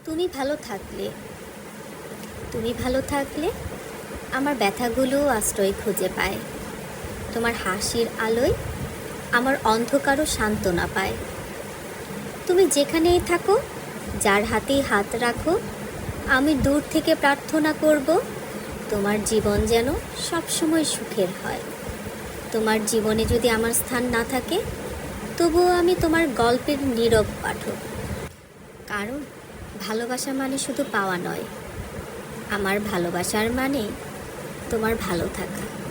তুমি ভালো থাকলে তুমি ভালো থাকলে আমার ব্যথাগুলোও আশ্রয় খুঁজে পায়। তোমার হাসির আলোয় আমার অন্ধকারও সান্ত্বনা পায়। তুমি যেখানেই থাকো, যার হাতেই হাত রাখো, আমি দূর থেকে প্রার্থনা করব তোমার জীবন যেন সবসময় সুখের হয়। তোমার জীবনে যদি আমার স্থান না থাকে, তবুও আমি তোমার গল্পের নীরব পাঠক। কারণ ভালোবাসা মানে শুধু পাওয়া নয়, আমার ভালোবাসার মানে তোমার ভালো থাকা।